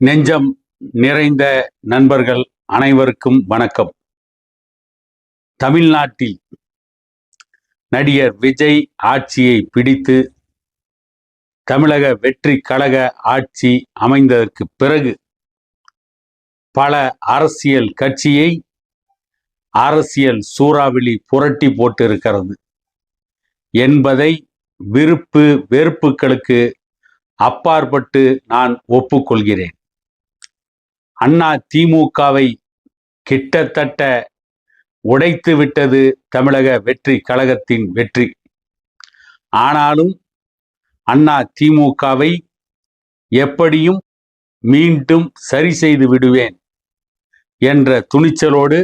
நெஞ்சம் நிறைந்த நண்பர்கள் அனைவருக்கும் வணக்கம். தமிழ்நாட்டில் நடிகர் விஜய் ஆட்சியை பிடித்து தமிழக வெற்றி கழக ஆட்சி அமைந்ததற்கு பிறகு பல அரசியல் கட்சியை அரசியல் சூறாவளி புரட்டி போட்டிருக்கிறது என்பதை விருப்பு வெறுப்புகளுக்கு அப்பாற்பட்டு நான் ஒப்புக்கொள்கிறேன். அதிமுகவை கிட்டத்தட்ட உடைத்து விட்டது தமிழக வெற்றி கழகத்தின் வெற்றி. ஆனாலும் அதிமுகவை எப்படியும் மீண்டும் சரி செய்து விடுவேன் என்ற துணிச்சலோடு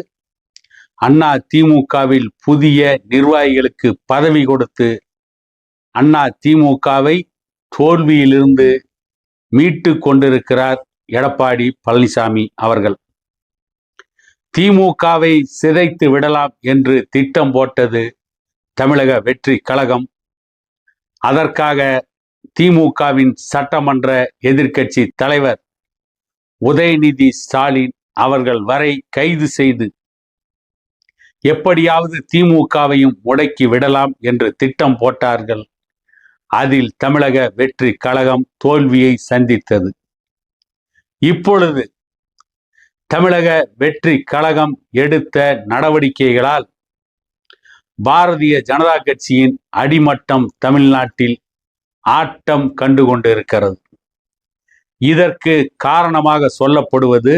அதிமுகவில் புதிய நிர்வாகிகளுக்கு பதவி கொடுத்து அதிமுகவை தோல்வியிலிருந்து மீட்டு கொண்டிருக்கிறார் எடப்பாடி பழனிசாமி அவர்கள். திமுகவை சிதைத்து விடலாம் என்று திட்டம் போட்டது தமிழக வெற்றி கழகம். அதற்காக திமுகவின் சட்டமன்ற எதிர்க்கட்சி தலைவர் உதயநிதி ஸ்டாலின் அவர்கள் வரை கைது செய்து எப்படியாவது திமுகவையும் முடக்கி விடலாம் என்று திட்டம் போட்டார்கள். அதில் தமிழக வெற்றி கழகம் தோல்வியை சந்தித்தது. இப்பொழுது தமிழக வெற்றி கழகம் எடுத்த நடவடிக்கைகளால் பாரதிய ஜனதா கட்சியின் அடிமட்டம் தமிழ்நாட்டில் ஆட்டம் கண்டு கொண்டிருக்கிறது. இதற்கு காரணமாக சொல்லப்படுவது,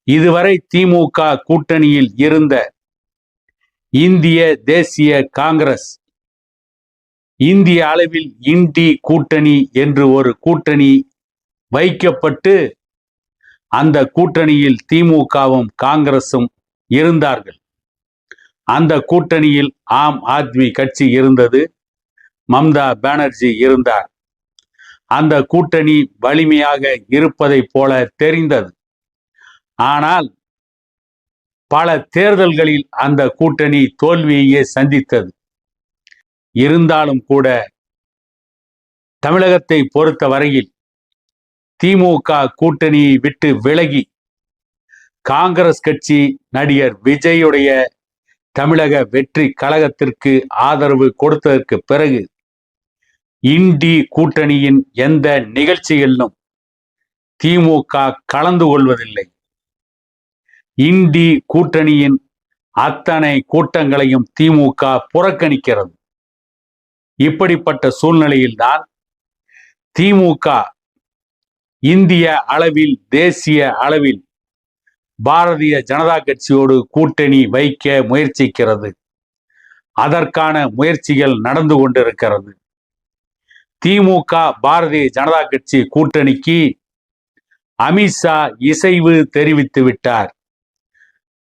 இதுவரை திமுக கூட்டணியில் இருந்த இந்திய தேசிய காங்கிரஸ், இந்திய அளவில் இண்டி கூட்டணி என்று ஒரு கூட்டணி வைக்கப்பட்டு அந்த கூட்டணியில் திமுகவும் காங்கிரசும் இருந்தார்கள். அந்த கூட்டணியில் ஆம் ஆத்மி கட்சி இருந்தது, மம்தா பானர்ஜி இருந்தார். அந்த கூட்டணி வலிமையாக இருப்பதைப் போல தெரிந்தது. ஆனால் பல தேர்தல்களில் அந்த கூட்டணி தோல்வியையே சந்தித்தது. இருந்தாலும் கூட தமிழகத்தை பொறுத்த வரையில் திமுக கூட்டணியை விட்டு விலகி காங்கிரஸ் கட்சி நடிகர் விஜயுடைய தமிழக வெற்றி கழகத்திற்கு ஆதரவு கொடுத்ததற்கு பிறகு இண்டி கூட்டணியின் எந்த நிகழ்ச்சிகளிலும் திமுக கலந்து கொள்வதில்லை. இண்டி கூட்டணியின் அத்தனை கூட்டங்களையும் திமுக புறக்கணிக்கிறது. இப்படிப்பட்ட சூழ்நிலையில்தான் திமுக இந்திய அளவில் தேசிய அளவில் பாரதிய ஜனதா கட்சியோடு கூட்டணி வைக்க முயற்சிக்கிறது. அதற்கான முயற்சிகள் நடந்து கொண்டிருக்கிறது. திமுக பாரதிய ஜனதா கட்சி கூட்டணிக்கு அமித்ஷா இசைவு தெரிவித்து விட்டார்.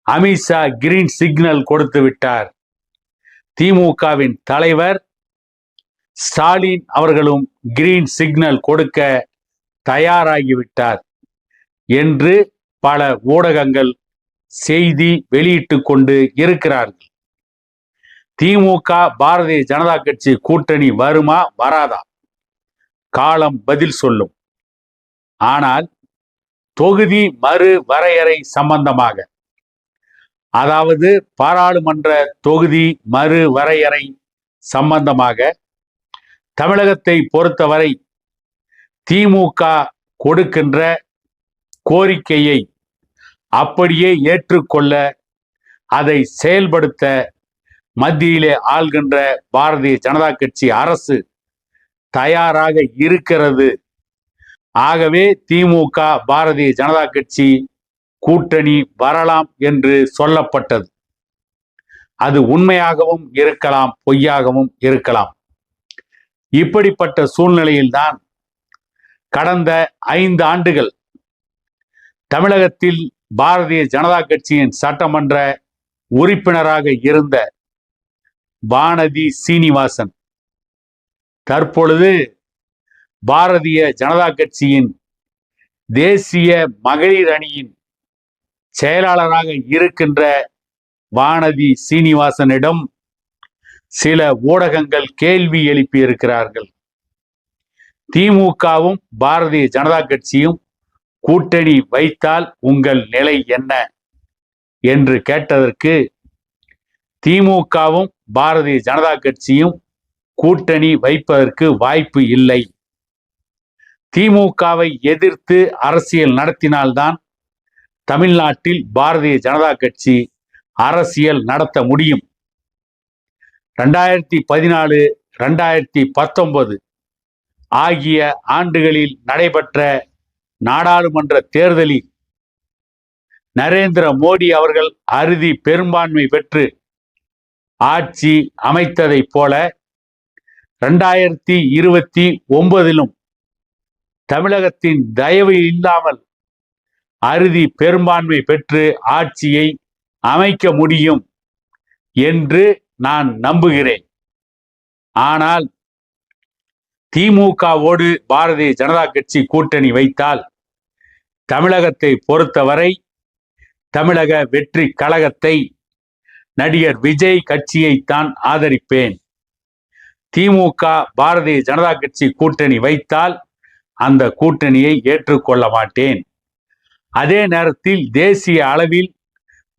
அமித்ஷா கிரீன் சிக்னல் கொடுத்து விட்டார். திமுகவின் தலைவர் ஸ்டாலின் அவர்களும் கிரீன் சிக்னல் கொடுக்க தயாராகிவிட்டார் என்று பல ஊடகங்கள் செய்தி வெளியிட்டு கொண்டு இருக்கிறார்கள். திமுக பாரதிய ஜனதா கட்சி கூட்டணி வருமா வராதா காலம் பதில் சொல்லும். ஆனால் தொகுதி மறு வரையறை சம்பந்தமாக, அதாவது பாராளுமன்ற தொகுதி மறு வரையறை சம்பந்தமாக தமிழகத்தை பொறுத்தவரை திமுக கொடுக்கின்ற கோரிக்கையை அப்படியே ஏற்றுக்கொள்ள, அதை செயல்படுத்த மத்தியிலே ஆள்கின்ற பாரதிய ஜனதா கட்சி அரசு தயாராக இருக்கிறது. ஆகவே திமுக பாரதிய ஜனதா கட்சி கூட்டணி வரலாம் என்று சொல்லப்பட்டது. அது உண்மையாகவும் இருக்கலாம், பொய்யாகவும் இருக்கலாம். இப்படிப்பட்ட சூழ்நிலையில்தான் கடந்த 5 ஆண்டுகள் தமிழகத்தில் பாரதிய ஜனதா கட்சியின் சட்டமன்ற உறுப்பினராக இருந்த வானதி சீனிவாசன் தற்பொழுது பாரதிய ஜனதா கட்சியின் தேசிய மகளிர் அணியின் செயலாளராக இருக்கின்ற வானதி சீனிவாசனிடம் சில ஊடகங்கள் கேள்வி எழுப்பியிருக்கிறார்கள். திமுகவும் பாரதிய ஜனதா கட்சியும் கூட்டணி வைத்தால் உங்கள் நிலை என்ன என்று கேட்டதற்கு, திமுகவும் பாரதிய ஜனதா கட்சியும் கூட்டணி வைப்பதற்கு வாய்ப்பு இல்லை. திமுகவை எதிர்த்து அரசியல் நடத்தினால்தான் தமிழ்நாட்டில் பாரதிய ஜனதா கட்சி அரசியல் நடத்த முடியும். 2014, 2019 ஆகிய ஆண்டுகளில் நடைபெற்ற நாடாளுமன்ற தேர்தலில் நரேந்திர மோடி அவர்கள் அறுதி பெரும்பான்மை பெற்று ஆட்சி அமைத்ததைப் போல 2029 தமிழகத்தின் தயவு இல்லாமல் அறுதி பெரும்பான்மை பெற்று ஆட்சியை அமைக்க முடியும் என்று நான் நம்புகிறேன். ஆனால் திமுகவோடு பாரதிய ஜனதா கட்சி கூட்டணி வைத்தால் தமிழகத்தை பொறுத்தவரை தமிழக வெற்றி கழகத்தை, நடிகர் விஜய் கட்சியைத்தான் ஆதரிப்பேன். திமுக பாரதிய ஜனதா கட்சி கூட்டணி வைத்தால் அந்த கூட்டணியை ஏற்றுக்கொள்ள மாட்டேன். அதே நேரத்தில் தேசிய அளவில்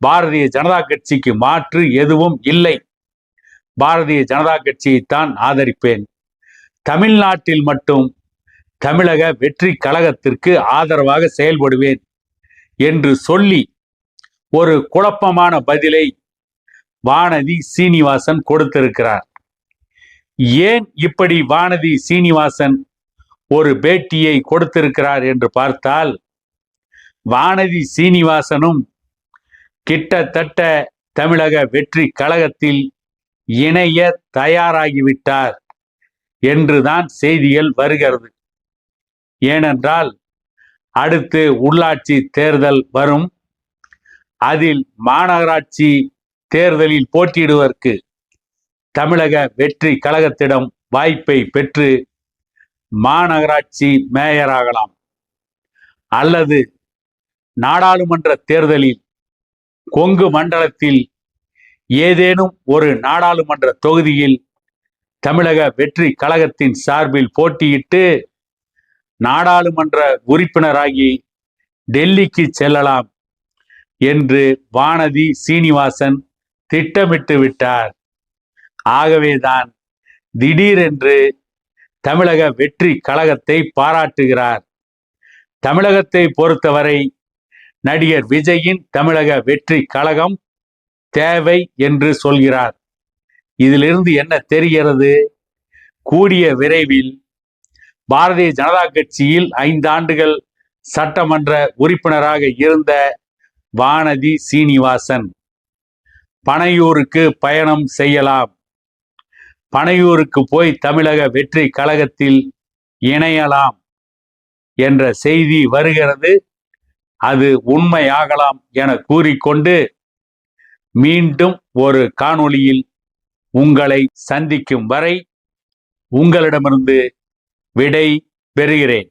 பாரதிய ஜனதா கட்சிக்கு மாற்று எதுவும் இல்லை. பாரதிய ஜனதா கட்சியைத்தான் ஆதரிப்பேன். தமிழ்நாட்டில் மட்டும் தமிழக வெற்றி கழகத்திற்கு ஆதரவாக செயல்படுவேன் என்று சொல்லி ஒரு குழப்பமான பதிலை வானதி சீனிவாசன் கொடுத்திருக்கிறார். ஏன் இப்படி வானதி சீனிவாசன் ஒரு பேட்டியை கொடுத்திருக்கிறார் என்று பார்த்தால், வானதி சீனிவாசனும் கிட்டத்தட்ட தமிழக வெற்றி கழகத்தில் இணைய தயாராகிவிட்டார் என்றுதான் செய்திகள் வருகிறது. ஏனென்றால் அடுத்து உள்ளாட்சி தேர்தல் வரும். அதில் மாநகராட்சி தேர்தலில் போட்டியிடுவதற்கு தமிழக வெற்றி கழகத்திடம் வாய்ப்பை பெற்று மாநகராட்சி மேயராகலாம். அல்லது நாடாளுமன்ற தேர்தலில் கொங்கு மண்டலத்தில் ஏதேனும் ஒரு நாடாளுமன்ற தொகுதியில் தமிழக வெற்றி கழகத்தின் சார்பில் போட்டியிட்டு நாடாளுமன்ற உறுப்பினராகி டெல்லிக்கு செல்லலாம் என்று வானதி சீனிவாசன் திட்டமிட்டு விட்டார். ஆகவேதான் திடீரென்று தமிழக வெற்றி கழகத்தை பாராட்டுகிறார். தமிழகத்தை பொறுத்தவரை நடிகர் விஜயின் தமிழக வெற்றி கழகம் தேவை என்று சொல்கிறார். இதிலிருந்து என்ன தெரிகிறது? கூடிய விரைவில் பாரதிய ஜனதா கட்சியில் 5 ஆண்டுகள் சட்டமன்ற உறுப்பினராக இருந்த வானதி சீனிவாசன் பனையூருக்கு பயணம் செய்யலாம். பனையூருக்கு போய் தமிழக வெற்றி கழகத்தில் இணையலாம் என்ற செய்தி வருகிறது. அது உண்மையாகலாம் என கூறிக்கொண்டு மீண்டும் ஒரு காணொளியில் உங்களை சந்திக்கும் வரை உங்களிடமிருந்து விடை பெறுகிறேன்.